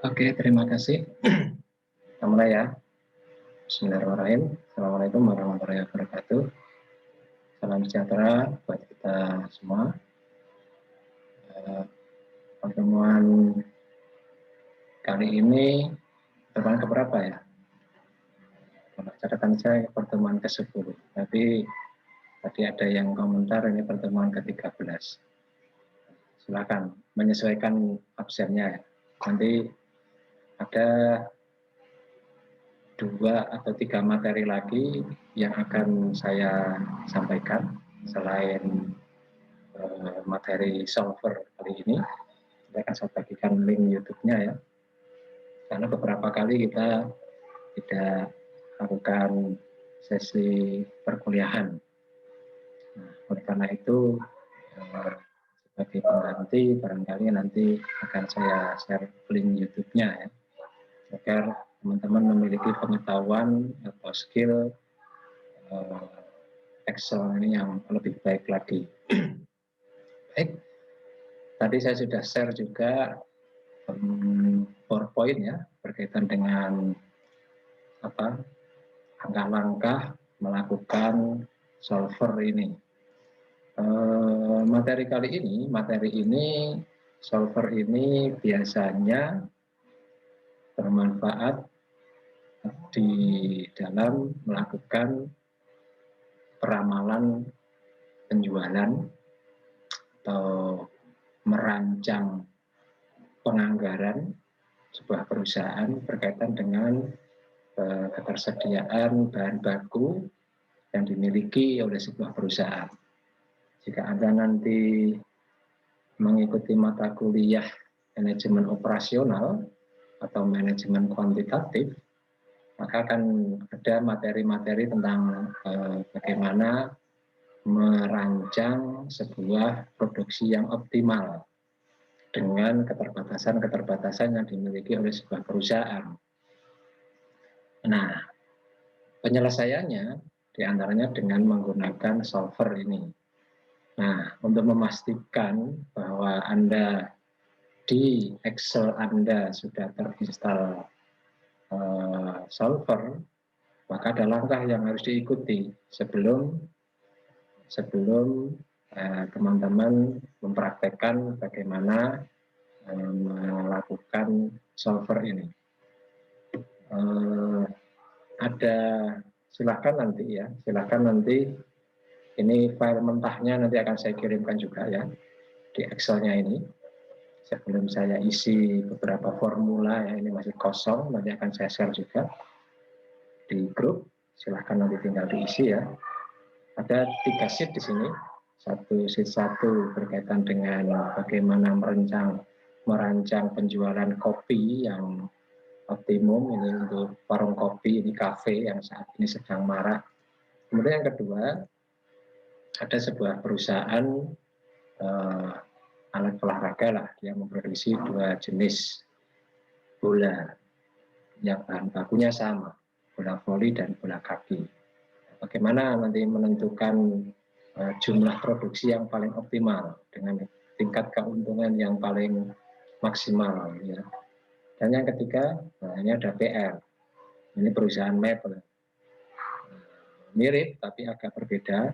Oke, terima kasih. Kita mulai ya. Bismillahirrahmanirrahim. Assalamualaikum warahmatullahi wabarakatuh. Salam sejahtera buat kita semua. Pertemuan kali ini pertemuan keberapa ya? Catatan saya pertemuan ke-10. Tapi tadi ada yang komentar ini pertemuan ke-13. Silakan menyesuaikan absennya ya. Nanti ada 2 atau 3 materi lagi yang akan saya sampaikan selain materi solver kali ini. Saya akan saya bagikan link YouTube-nya ya, karena beberapa kali kita tidak lakukan sesi perkuliahan. Nah, oleh karena itu sebagai pengganti barangkali nanti akan saya share link YouTube-nya ya, agar teman-teman memiliki pengetahuan atau skill Excel ini yang lebih baik lagi. Baik, tadi saya sudah share juga PowerPoint ya, berkaitan dengan langkah-langkah melakukan solver ini. Materi ini solver ini biasanya bermanfaat di dalam melakukan peramalan penjualan atau merancang penganggaran sebuah perusahaan berkaitan dengan ketersediaan bahan baku yang dimiliki oleh sebuah perusahaan. Jika Anda nanti mengikuti mata kuliah manajemen operasional atau manajemen kuantitatif, maka akan ada materi-materi tentang bagaimana merancang sebuah produksi yang optimal dengan keterbatasan-keterbatasan yang dimiliki oleh sebuah perusahaan. Nah, penyelesaiannya diantaranya dengan menggunakan solver ini. Nah, untuk memastikan bahwa Anda di Excel Anda sudah terinstall solver, maka ada langkah yang harus diikuti sebelum teman-teman mempraktekkan bagaimana melakukan solver ini. Silakan nanti ini file mentahnya nanti akan saya kirimkan juga ya di Excel-nya ini. Sebelum saya isi beberapa formula ya, ini masih kosong, nanti akan saya share juga di grup. Silahkan nanti tinggal diisi ya. Ada 3 sheet di sini. Sheet 1 berkaitan dengan bagaimana merancang penjualan kopi yang optimum, ini untuk warung kopi, ini kafe yang saat ini sedang marak. Kemudian yang kedua, ada sebuah perusahaan alat olahraga lah yang memproduksi 2 jenis bola yang bahan bakunya sama, bola voli dan bola kaki. Bagaimana nanti menentukan jumlah produksi yang paling optimal dengan tingkat keuntungan yang paling maksimal ya. Dan yang ketiga, ini ada PR. Ini perusahaan mebel. Mirip tapi agak berbeda.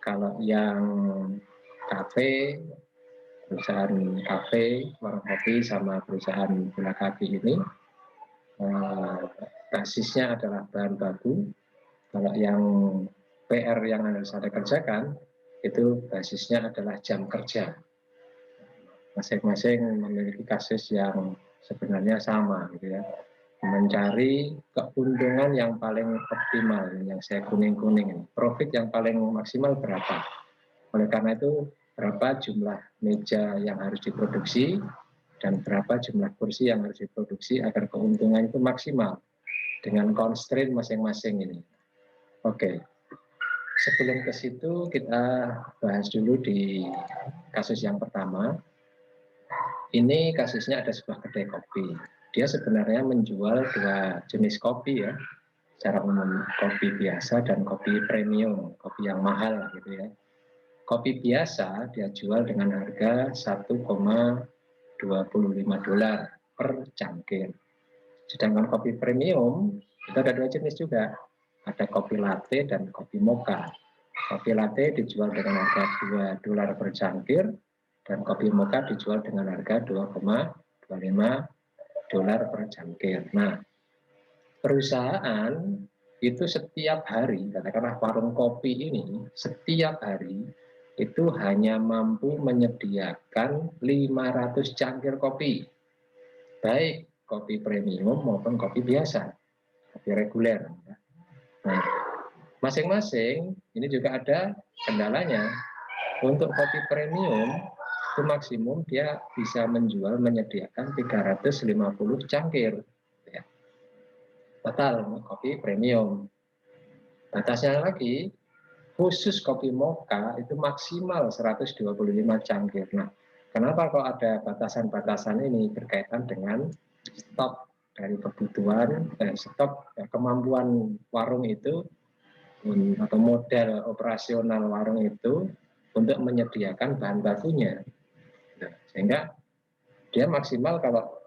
Kalau yang perusahaan kafe, warung kopi sama perusahaan bola kaki ini basisnya adalah bahan baku. Kalau yang PR yang harus Anda kerjakan itu basisnya adalah jam kerja. Masing-masing memiliki kasus yang sebenarnya sama gitu ya. Mencari keuntungan yang paling optimal, yang saya kuning-kuning ini. Profit yang paling maksimal berapa? Oleh karena itu, berapa jumlah meja yang harus diproduksi dan berapa jumlah kursi yang harus diproduksi agar keuntungan itu maksimal dengan constraint masing-masing ini. Oke. Sebelum ke situ kita bahas dulu di kasus yang pertama. Ini kasusnya ada sebuah kedai kopi. Dia sebenarnya menjual 2 jenis kopi ya. Secara umum kopi biasa dan kopi premium, kopi yang mahal gitu ya. Kopi biasa dia jual dengan harga $1,25. per cangkir. Sedangkan kopi premium itu ada 2 jenis juga, ada kopi latte dan kopi mocha. Kopi latte dijual dengan harga $2 per cangkir dan kopi mocha dijual dengan harga $2,25 per cangkir. Nah, perusahaan itu setiap hari, katakanlah warung kopi ini setiap hari itu hanya mampu menyediakan 500 cangkir kopi, baik kopi premium maupun kopi biasa, kopi reguler. Nah, masing-masing ini juga ada kendalanya. Untuk kopi premium itu maksimum dia bisa menyediakan 350 cangkir ya, total kopi premium. Batasnya lagi, khusus kopi mocha itu maksimal 125 cangkir. Nah, kenapa kok ada batasan-batasan ini? Berkaitan dengan stok dari kebutuhan, stok kemampuan warung itu atau modal operasional warung itu untuk menyediakan bahan bakunya. Nah, sehingga dia maksimal kalau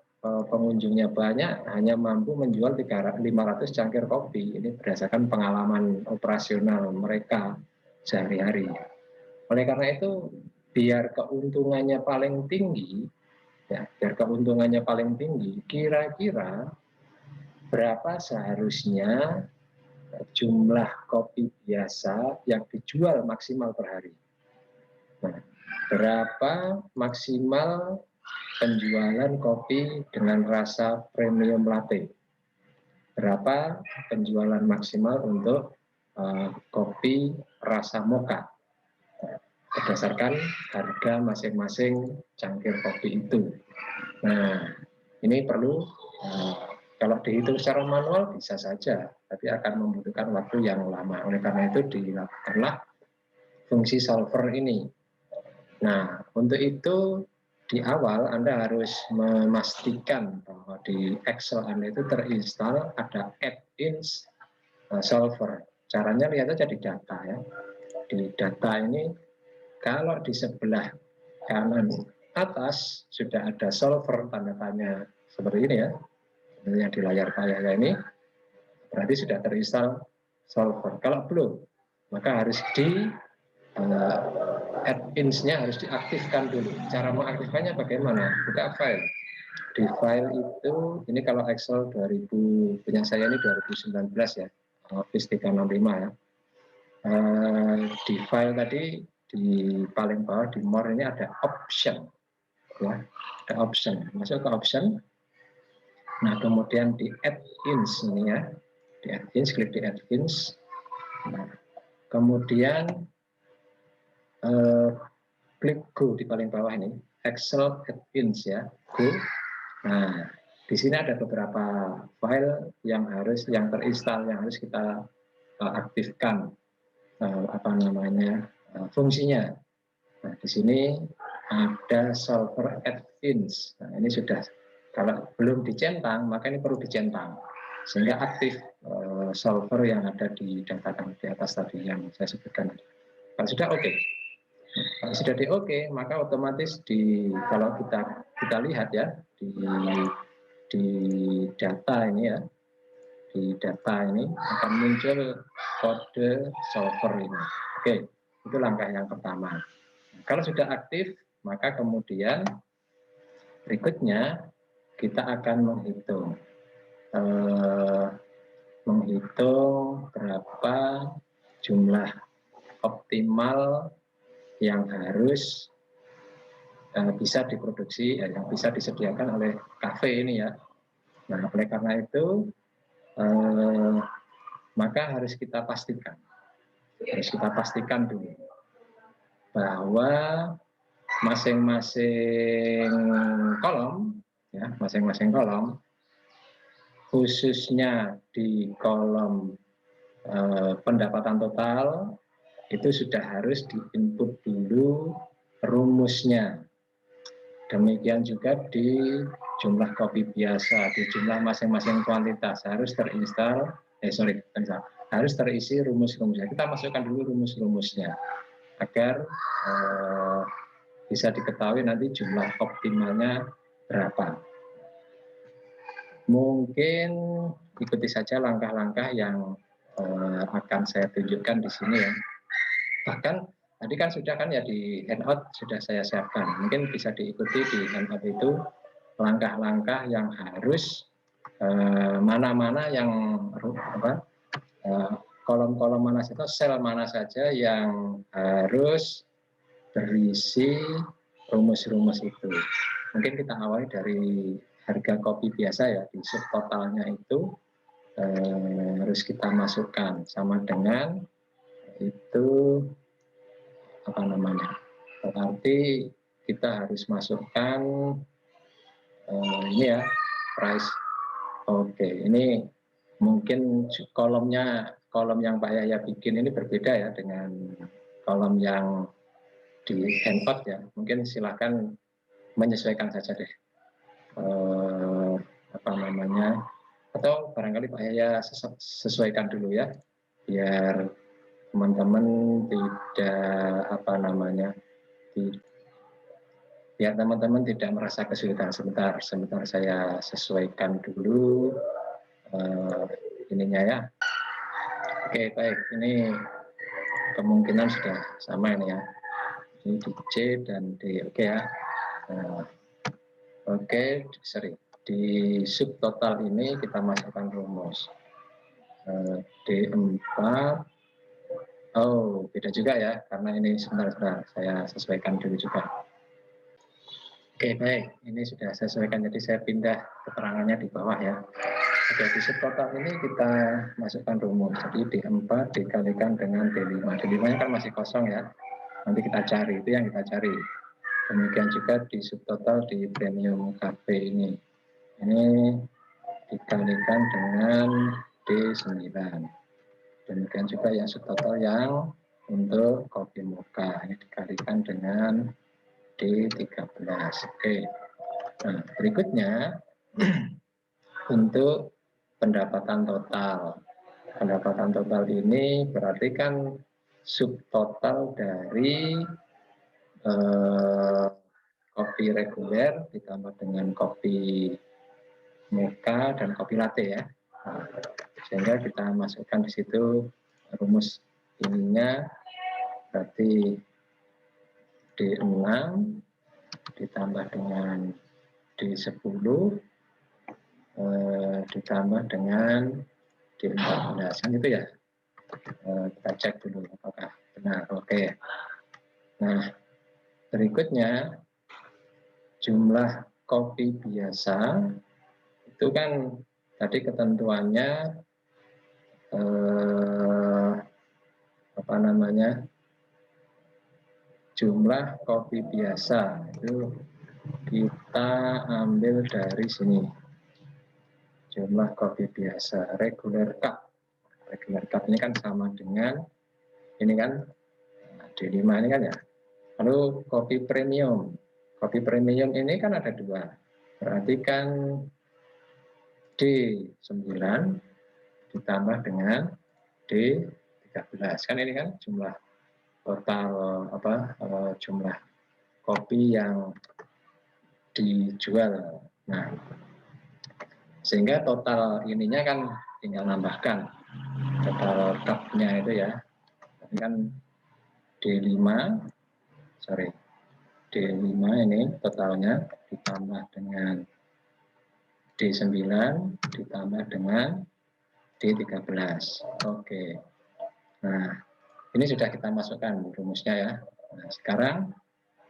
pengunjungnya banyak hanya mampu menjual 500 cangkir kopi. Ini berdasarkan pengalaman operasional mereka sehari-hari. Oleh karena itu, biar keuntungannya paling tinggi, ya, kira-kira berapa seharusnya jumlah kopi biasa yang dijual maksimal per hari. Nah, berapa maksimal penjualan kopi dengan rasa premium latte? Berapa penjualan maksimal untuk kopi rasa mocha? Berdasarkan harga masing-masing cangkir kopi itu. Nah, ini perlu kalau dihitung secara manual bisa saja, tapi akan membutuhkan waktu yang lama. Oleh karena itu dilakukanlah fungsi solver ini. Nah, untuk itu di awal Anda harus memastikan bahwa di Excel Anda itu terinstall ada add-ins solver. Caranya lihat aja di data ya. Di data ini kalau di sebelah kanan atas sudah ada solver tanda tanya seperti ini ya. Yang di layar saya ini berarti sudah terinstall solver. Kalau belum, maka harus di add-ins-nya harus diaktifkan dulu. Cara mengaktifkannya bagaimana? Buka file. Di file itu, ini kalau Excel 2000, punya saya ini 2019 ya, Office 365 ya. Di file tadi, di paling bawah, di more ini ada option. Ya, ada option. Masuk ke option. Nah, kemudian di add-ins ini ya. Di add-ins, klik di add-ins. Nah, kemudian klik go di paling bawah ini, Excel add-ins ya, go. Nah, di sini ada beberapa file yang terinstall, yang harus kita aktifkan fungsinya. Nah, di sini ada solver add-ins. Nah, ini sudah, kalau belum dicentang, maka ini perlu dicentang sehingga aktif solver yang ada di data di atas tadi yang saya sebutkan. Kalau sudah oke. Kalau sudah di oke, maka otomatis kalau kita lihat ya di data ini ya, di data ini akan muncul kode solver ini. Oke, itu langkah yang pertama. Kalau sudah aktif, maka kemudian berikutnya kita akan menghitung berapa jumlah optimal yang harus bisa diproduksi, yang bisa disediakan oleh kafe ini ya. Nah, oleh karena itu maka harus kita pastikan dulu bahwa masing-masing kolom khususnya di kolom pendapatan total itu sudah harus diinput dulu rumusnya. Demikian juga di jumlah kopi biasa, di jumlah masing-masing kuantitas harus harus terisi rumus-rumusnya. Kita masukkan dulu rumus-rumusnya agar bisa diketahui nanti jumlah optimalnya berapa. Mungkin ikuti saja langkah-langkah yang akan saya tunjukkan di sini ya. Bahkan tadi kan sudah kan ya di handout sudah saya siapkan. Mungkin bisa diikuti di handout itu langkah-langkah yang harus mana-mana yang kolom-kolom mana saja, sel mana saja yang harus berisi rumus-rumus itu. Mungkin kita awali dari harga kopi biasa ya, di subtotalnya itu harus kita masukkan sama dengan itu apa namanya, berarti kita harus masukkan ini ya, price. Oke, ini mungkin kolom yang Pak Yahya bikin ini berbeda ya dengan kolom yang di handout ya. Mungkin silakan menyesuaikan saja deh apa namanya, atau barangkali Pak Yahya sesuaikan dulu ya, biar teman-teman tidak apa namanya, biar teman-teman tidak merasa kesulitan. Sebentar saya sesuaikan dulu ininya ya. Oke, baik, ini kemungkinan sudah sama ini ya, ini di C dan D. Oke ya. Oke, sorry, di subtotal ini kita masukkan rumus D4. Oh, beda juga ya, karena ini sebentar saya sesuaikan dulu juga. Oke, baik, ini sudah saya sesuaikan, jadi saya pindah keterangannya di bawah ya. Oke, di subtotal ini kita masukkan rumus, jadi D4 dikalikan dengan D5. D5-nya kan masih kosong ya, nanti kita cari, itu yang kita cari. Demikian juga di subtotal di premium cafe ini dikalikan dengan D9. Demikian juga yang subtotal yang untuk kopi mocha, ini dikalikan dengan D13. Oke. Nah, berikutnya untuk pendapatan total. Pendapatan total ini berarti kan subtotal dari kopi reguler ditambah dengan kopi mocha dan kopi latte ya. Nah, sehingga kita masukkan di situ rumus ininya, berarti D6 ditambah dengan D10 ditambah dengan D14 kan itu ya. Kita cek dulu apakah benar. Oke. Nah, berikutnya jumlah kopi biasa itu kan tadi ketentuannya apa namanya, jumlah kopi biasa itu kita ambil dari sini, jumlah kopi biasa regular cup. Regular cup ini kan sama dengan ini kan D5 ini kan ya. Lalu kopi premium. Kopi premium ini kan ada dua. Berarti kan D9 ditambah dengan D13. Kan ini kan jumlah total jumlah kopi yang dijual. Nah, sehingga total ininya kan tinggal nambahkan total cupnya itu ya. Ini kan D5 ini totalnya ditambah dengan D9 ditambah dengan D13. Oke. Nah, ini sudah kita masukkan rumusnya ya. Nah, sekarang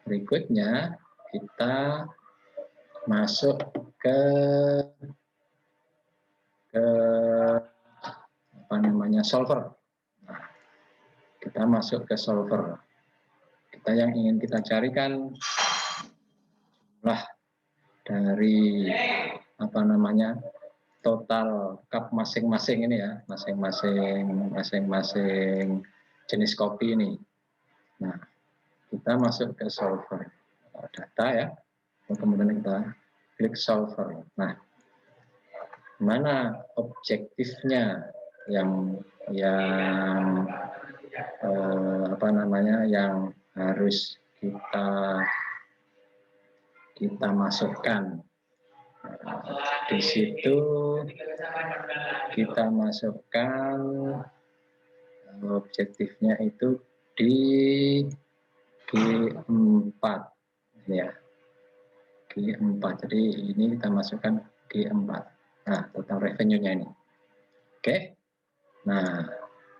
berikutnya kita masuk ke apa namanya, solver. Nah, kita masuk ke solver. Kita yang ingin kita carikan jumlah dari apa namanya, total cup masing-masing ini ya, masing-masing jenis kopi ini. Nah, kita masuk ke solver data ya, kemudian kita klik solver. Nah, mana objektifnya yang apa namanya, yang harus kita masukkan. Di situ kita masukkan objektifnya itu di G4 ya. G4. Jadi ini kita masukkan G4. Nah, total revenue-nya ini. Oke. Nah,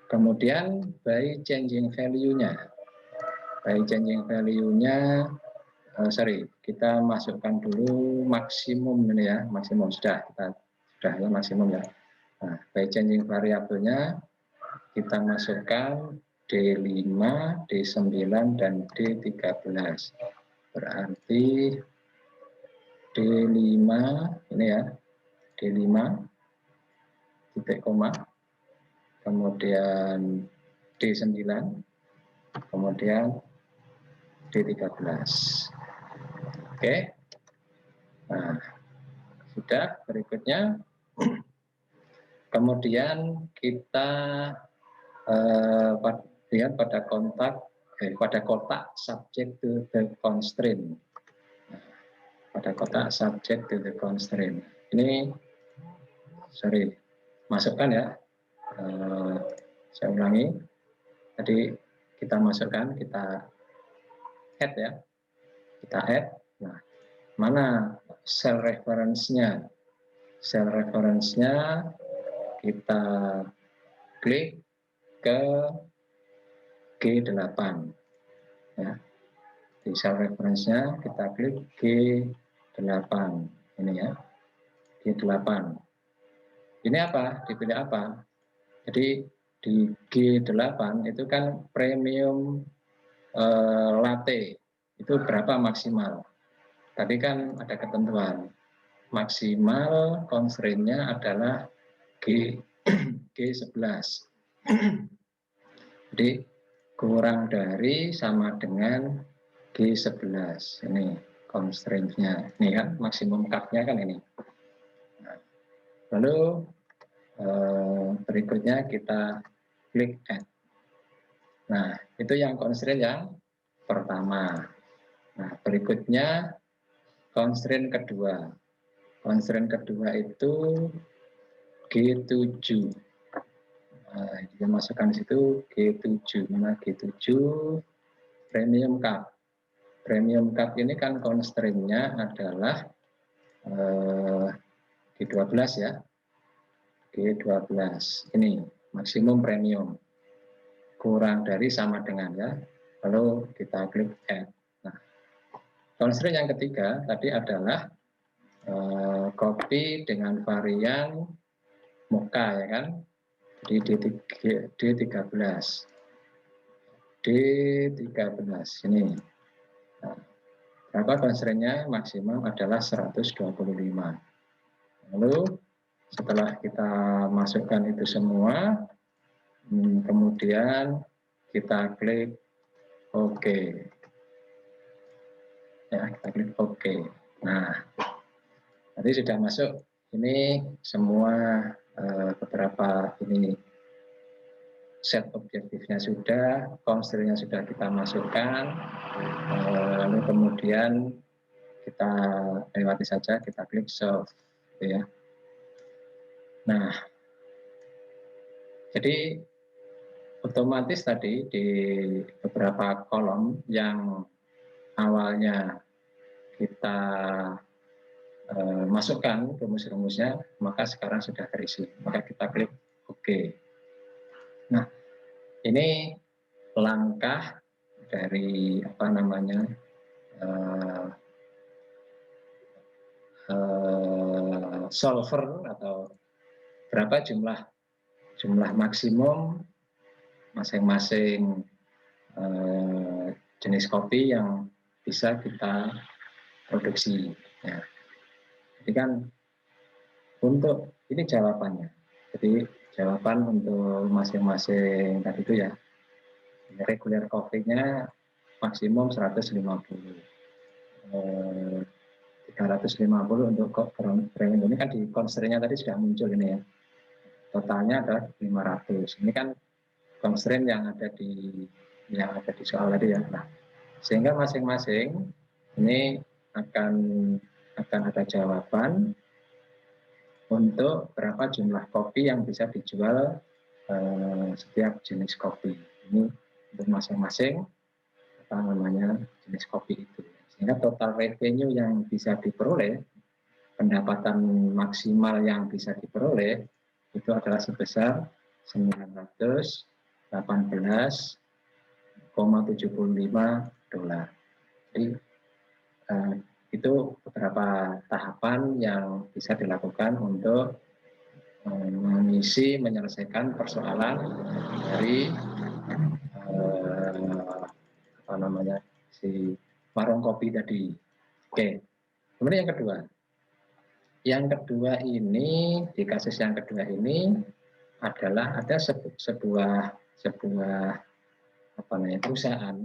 kemudian by changing value-nya. By changing value-nya kita masukkan dulu maksimum ini ya, maksimum sudah ya maksimum ya. Nah, by changing variabelnya kita masukkan D5, D9 dan D13. Berarti D5 ini ya, D5 titik koma, kemudian D9, kemudian D13. Oke. Nah, sudah. Berikutnya kemudian kita lihat pada kotak subject to the constraint. Pada kotak subject to the constraint. Ini masukkan ya. Saya ulangi. Tadi kita masukkan, kita add ya. Kita add. Nah, mana cell reference-nya? Cell reference-nya kita klik ke G8 ya. Di cell reference-nya kita klik G8 ini ya. G8. Ini apa? Dipilih apa? Jadi di G8 itu kan premium latte itu berapa maksimal? Tadi kan ada ketentuan maksimal constraint-nya adalah G11. Jadi kurang dari sama dengan G11. Ini constraint-nya. Ini kan maksimum cut-nya kan ini. Nah, lalu berikutnya kita klik add. Nah, itu yang constraint yang pertama. Nah, berikutnya constraint kedua. Constraint kedua itu G7. Nah, kita masukkan di situ G7. Mana G7? Premium cup. Premium cup ini kan constraint-nya adalah G12 ya. G12. Ini maksimum premium. Kurang dari sama dengan ya. Lalu kita klik add. Nah, constraint yang ketiga tadi adalah copy dengan varian Mocha ya kan. Jadi D13. D13 ini. Nah, berapa constraint-nya? Maksimum adalah 125. Lalu setelah kita masukkan itu semua, kemudian kita klik OK. Ya, kita klik OK. Nah, tadi sudah masuk. Ini semua beberapa ini set objektifnya sudah, constraint-nya sudah kita masukkan, lalu kemudian kita lewati saja, kita klik solve, ya. Nah, jadi otomatis tadi di beberapa kolom yang awalnya kita masukkan rumus-rumusnya, maka sekarang sudah terisi. Maka kita klik OK. Nah, ini langkah dari apa namanya solver atau berapa jumlah maksimum masing-masing jenis kopi yang bisa kita produksi. Ya. Jadi kan untuk ini jawabannya. Jadi jawaban untuk masing-masing tadi itu ya. Regular coffee-nya maksimum 150. 350 untuk premium ini kan di constraint-nya tadi sudah muncul ini ya. Totalnya adalah 500. Ini kan constraint yang ada di soal tadi ya. Nah, sehingga masing-masing ini akan ada jawaban untuk berapa jumlah kopi yang bisa dijual setiap jenis kopi. Ini untuk masing-masing jenis kopi itu. Sehingga total revenue yang bisa diperoleh, pendapatan maksimal yang bisa diperoleh itu adalah sebesar 918,75 dolar. Jadi itu beberapa tahapan yang bisa dilakukan untuk menyelesaikan persoalan dari si warung kopi tadi. Oke. Kemudian yang kedua ini, di kasus yang kedua ini adalah ada sebuah perusahaan,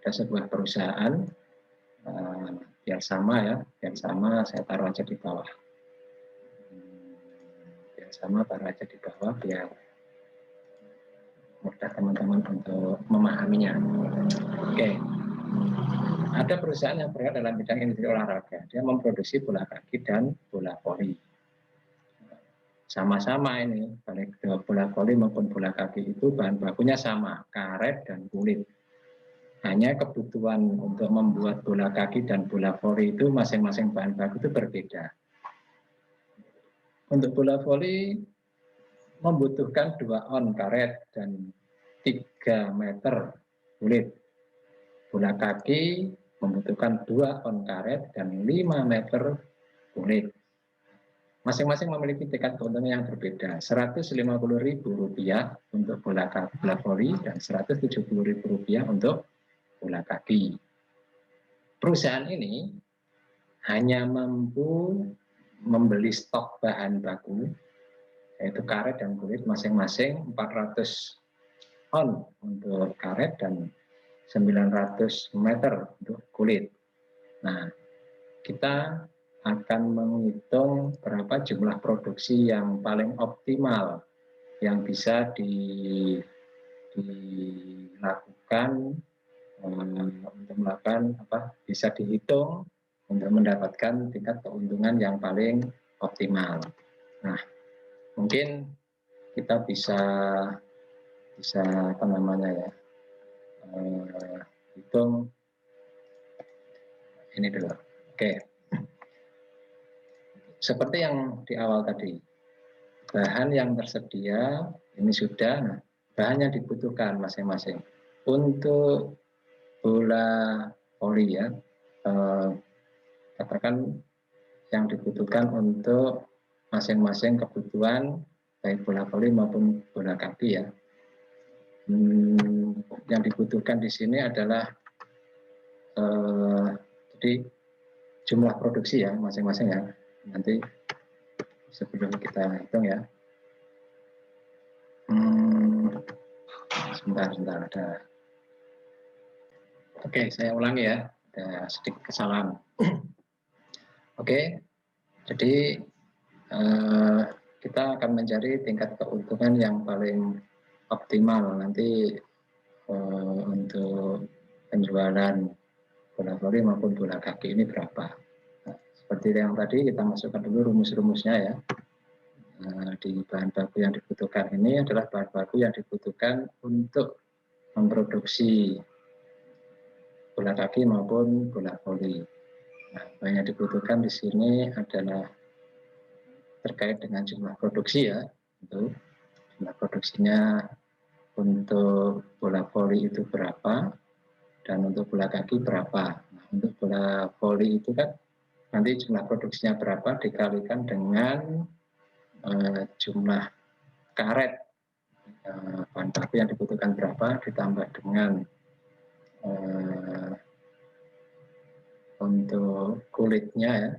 ada sebuah perusahaan biar sama saya taruh aja di bawah. Biar sama taruh aja di bawah biar mudah teman-teman untuk memahaminya. Oke. Ada perusahaan yang bergerak dalam bidang industri olahraga. Dia memproduksi bola kaki dan bola voli. Sama-sama ini, baik bola voli maupun bola kaki itu bahan bakunya sama, karet dan kulit. Hanya kebutuhan untuk membuat bola kaki dan bola voli itu masing-masing bahan baku itu berbeda. Untuk bola voli membutuhkan 2 on karet dan 3 meter kulit. Bola kaki membutuhkan 2 on karet dan 5 meter kulit. Masing-masing memiliki tingkat keuntungan yang berbeda. Rp150.000 untuk bola voli dan Rp170.000 untuk bola kaki. Perusahaan ini hanya mampu membeli stok bahan baku, yaitu karet dan kulit masing-masing 400 on untuk karet dan 900 meter untuk kulit. Nah, kita akan menghitung berapa jumlah produksi yang paling optimal yang bisa dilakukan untuk melakukan bisa dihitung untuk mendapatkan tingkat keuntungan yang paling optimal. Nah, mungkin kita bisa hitung ini dulu. Oke. Seperti yang di awal tadi, bahan yang tersedia ini sudah, bahan yang dibutuhkan masing-masing. Untuk bola voli ya, katakan yang dibutuhkan untuk masing-masing kebutuhan baik bola voli maupun bola kaki ya. Yang dibutuhkan di sini adalah jadi jumlah produksi ya masing-masing ya. Nanti sebelum kita hitung ya. Sebentar ada. Oke, saya ulangi ya. Ada sedikit kesalahan. Oke, jadi kita akan mencari tingkat keuntungan yang paling optimal nanti untuk penjualan bola voli maupun bola kaki ini berapa. Nah, seperti yang tadi kita masukkan dulu rumus-rumusnya ya. Di bahan baku yang dibutuhkan ini adalah bahan baku yang dibutuhkan untuk memproduksi bola kaki maupun bola voli. Nah, yang dibutuhkan di sini adalah terkait dengan jumlah produksi ya. Untuk jumlah produksinya untuk bola voli itu berapa dan untuk bola kaki berapa. Nah, untuk bola voli itu kan nanti jumlah produksinya berapa dikalikan dengan jumlah karet bahan baku yang dibutuhkan berapa ditambah dengan untuk kulitnya ya,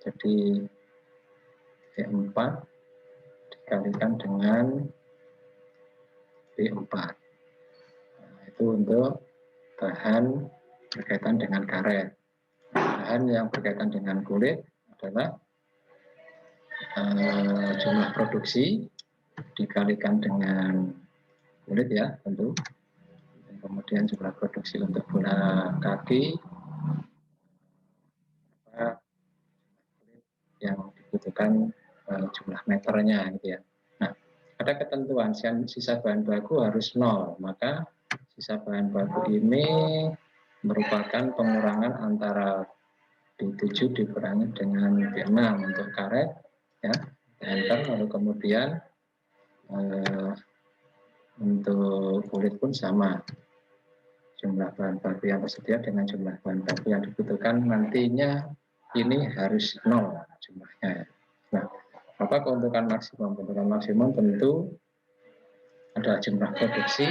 jadi B4 dikalikan dengan B4. Nah, itu untuk bahan berkaitan dengan karet. Bahan yang berkaitan dengan kulit adalah jumlah produksi dikalikan dengan kulit ya tentu. Dan kemudian jumlah produksi untuk bola kaki yang dibutuhkan jumlah meternya gitu ya. Nah, ada ketentuan sisa bahan baku harus 0, maka sisa bahan baku ini merupakan pengurangan antara B7 dikurangi dengan B6 untuk karet ya, enter, lalu kemudian untuk kulit pun sama, jumlah bahan baku yang tersedia dengan jumlah bahan baku yang dibutuhkan nantinya ini harus 0 jumlahnya. Nah, apa keuntungan maksimum? Keuntungan maksimum tentu adalah jumlah produksi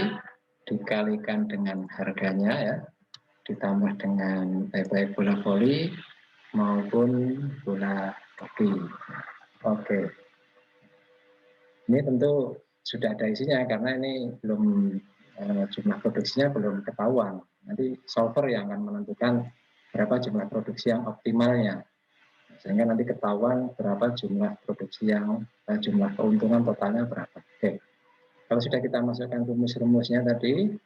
dikalikan dengan harganya ya, ditambah dengan baik bola voli maupun bola hoki. Oke, ini tentu sudah ada isinya karena ini belum jumlah produksinya belum ketahuan. Nanti solver yang akan menentukan berapa jumlah produksi yang optimalnya, sehingga nanti ketahuan berapa jumlah produksi yang jumlah keuntungan totalnya berapa. Oke, kalau sudah kita masukkan rumus-rumusnya tadi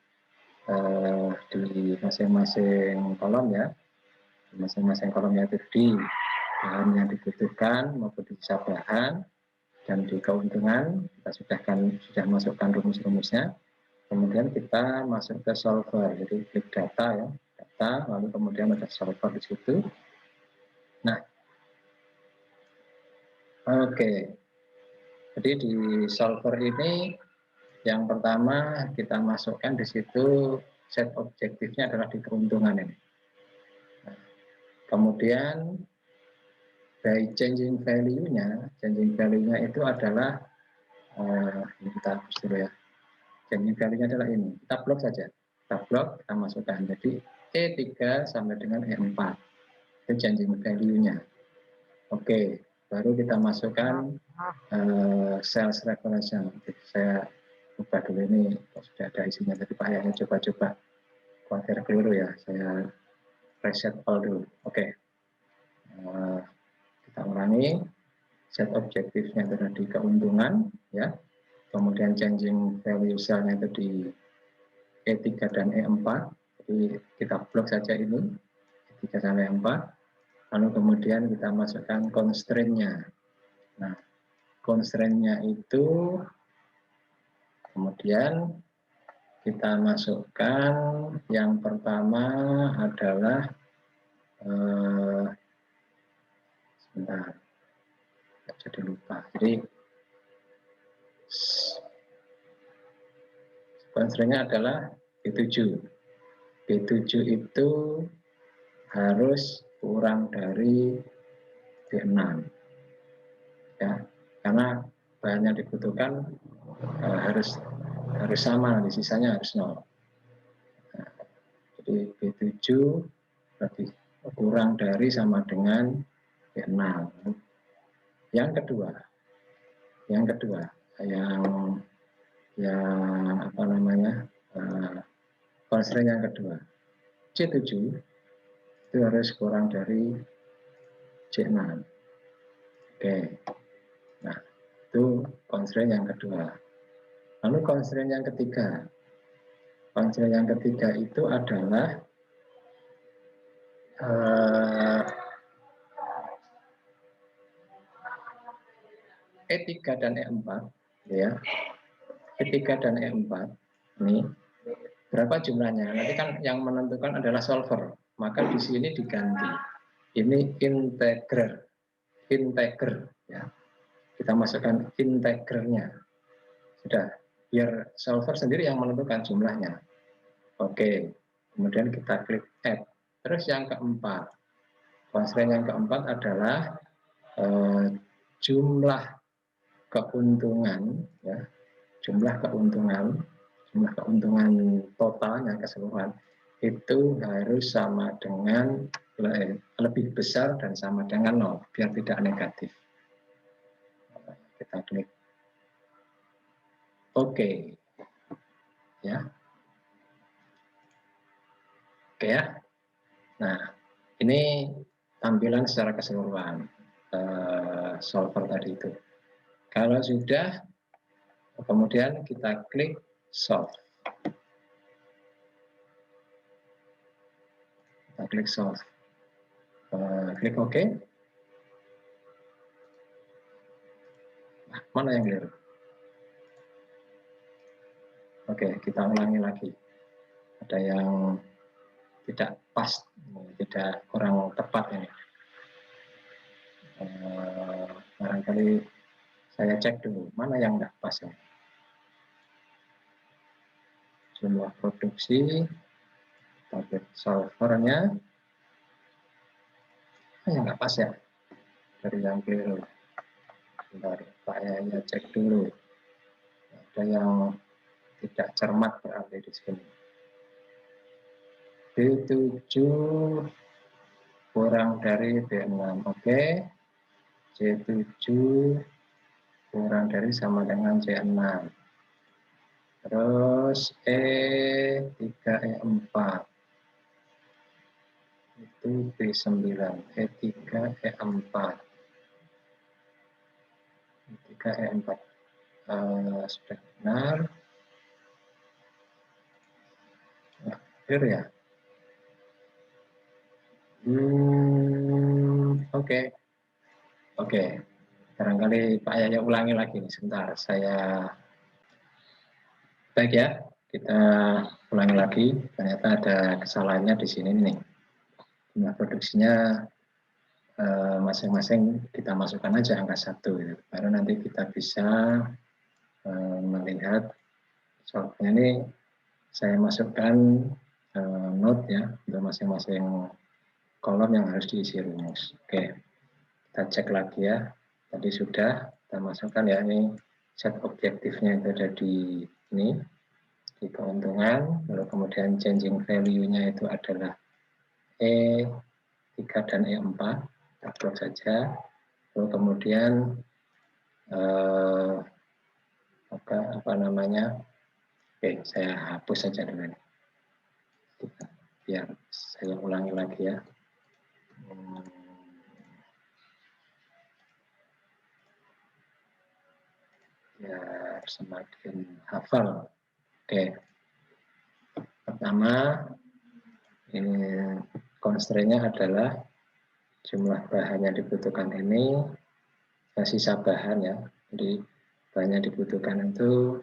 di masing-masing kolom ya, di masing-masing kolomnya itu di bahan yang dibutuhkan maupun di sisa bahan dan di keuntungan kita sudah masukkan rumus-rumusnya. Kemudian kita masuk ke solver, jadi klik data ya, data, lalu kemudian ada solver di situ. Nah, oke, jadi di solver ini yang pertama kita masukkan di situ set objektifnya adalah di keuntungan ini. Nah, kemudian by changing value-nya itu adalah ini kita hapus dulu ya. Changing value-nya adalah ini. Kita blok saja. Kita blok, kita masukkan. Jadi E3 sampai dengan E4. Itu changing value-nya. Oke, baru kita masukkan sales reference. Saya ubah dulu ini, sudah ada isinya. Tadi Pak Yahya coba-coba khawatir keliru ya. Saya reset all dulu. Oke. Kita ulangi. Set objektifnya itu di keuntungan ya. Kemudian changing value cell-nya itu di E3 dan E4. Jadi kita blok saja ini E3 sampai E4. Lalu kemudian kita masukkan constraint-nya. Nah, constraint-nya itu kemudian kita masukkan yang pertama adalah sebentar, jadi lupa. Jadi constraint-nya adalah B7. B7 itu harus kurang dari B6 ya, karena bahan yang dibutuhkan harus sama, nanti sisanya harus 0. Nah, jadi B7 lebih kurang dari sama dengan B6. Yang kedua yang apa namanya, constraint yang kedua, C7 itu harus kurang dari C6. Oke, nah itu constraint yang kedua. Lalu constraint yang ketiga itu adalah E3 dan E4 ya. E3 dan E4 ini berapa jumlahnya? Nanti kan yang menentukan adalah solver. Maka di sini diganti. Ini integer ya. Kita masukkan integernya. Sudah, biar solver sendiri yang menentukan jumlahnya. Oke. Kemudian kita klik add. Terus yang keempat. Constraint yang keempat adalah jumlah keuntungan ya. Jumlah keuntungan totalnya keseluruhan itu harus sama dengan lebih besar dan sama dengan 0 biar tidak negatif. Kita klik oke ya. Oke ya. Nah, ini tampilan secara keseluruhan solver tadi itu. Kalau sudah, kemudian kita klik solve. Kita klik solve. Klik OK. Mana yang keliru? Oke, kita ulangi lagi. Ada yang tidak pas, tidak kurang tepat ini. Barangkali saya cek dulu, mana yang tidak pas ini. Jumlah produksi, target solvernya, yang nggak pas ya, dari yang keliru. Bentar, saya cek dulu. Ada yang tidak cermat berarti di sini. B7 kurang dari B6, oke. C7 kurang dari sama dengan C6. Terus E3, E4 itu B9, E3, E4, E3, E4 sudah benar. Clear ya? Oke. Barangkali Pak Yaya ulangi lagi nih, sebentar. Baik ya, kita ulangi lagi. Ternyata ada kesalahannya di sini nih. Jumlah produksinya masing-masing kita masukkan aja angka 1 gitu. Baru nanti kita bisa melihat soalnya ini saya masukkan note ya untuk masing-masing kolom yang harus diisi rumus. Oke, kita cek lagi ya. Tadi sudah kita masukkan ya, ini set objektifnya itu ada di ini, di keuntungan, lalu kemudian changing value-nya itu adalah E3 dan E4, kita close saja, lalu kemudian apa namanya, oke saya hapus saja dulu ini, biar saya ulangi lagi ya. Biar semakin hafal. Oke, pertama ini constraint-nya adalah jumlah bahan yang dibutuhkan ini sisa bahan ya, jadi bahan yang dibutuhkan itu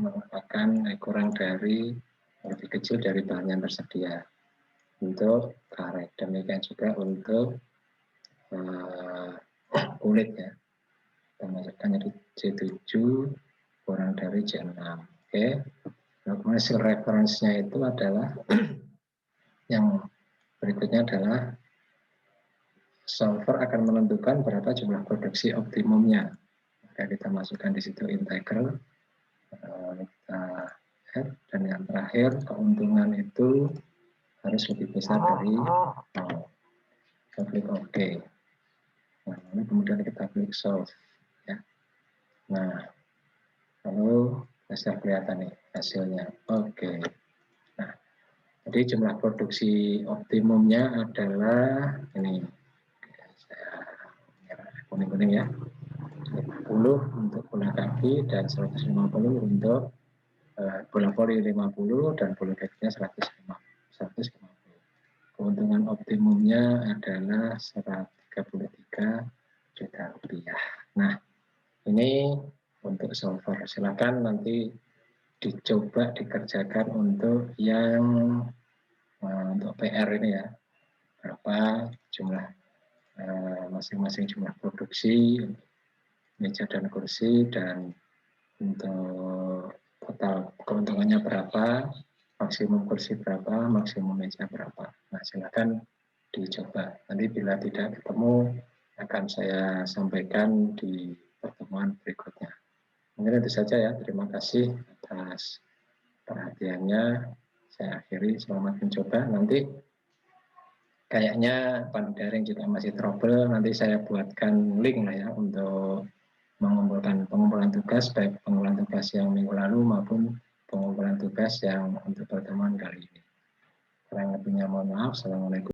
merupakan kurang dari lebih kecil dari bahan yang tersedia untuk karet. Demikian juga untuk kulit ya, kita masukkan jadi C7 kurang dari C6. Oke, nah, hasil referensinya itu adalah yang berikutnya adalah solver akan menentukan berapa jumlah produksi optimumnya. Maka kita masukkan di situ integer, kita add, dan yang terakhir keuntungan itu harus lebih besar dari 0. Kita klik OK. Nah, lalu kemudian kita klik solve. Ya. Nah, lalu sudah kelihatan nih hasilnya. Oke. Nah, jadi jumlah produksi optimumnya adalah ini. Kuning-kuning ya, 50 untuk bola kaki dan 150 untuk bola voli 50 dan bola kakinya 150. Keuntungan optimumnya adalah 133 juta rupiah. Nah, ini untuk solver. Silakan nanti dicoba dikerjakan untuk yang untuk PR ini ya, berapa jumlah masing-masing jumlah produksi meja dan kursi, dan untuk total keuntungannya berapa, maksimum kursi berapa, maksimum meja berapa. Nah, silakan dicoba. Nanti bila tidak ketemu akan saya sampaikan di pertemuan berikutnya. Mungkin itu saja ya. Terima kasih atas perhatiannya. Saya akhiri, selamat mencoba. Nanti kayaknya Pak Daring juga masih trouble, nanti saya buatkan link lah ya untuk pengumpulan tugas, baik pengumpulan tugas yang minggu lalu maupun pengumpulan tugas yang untuk pertemuan kali ini. Kurang lebihnya mohon maaf. Assalamualaikum.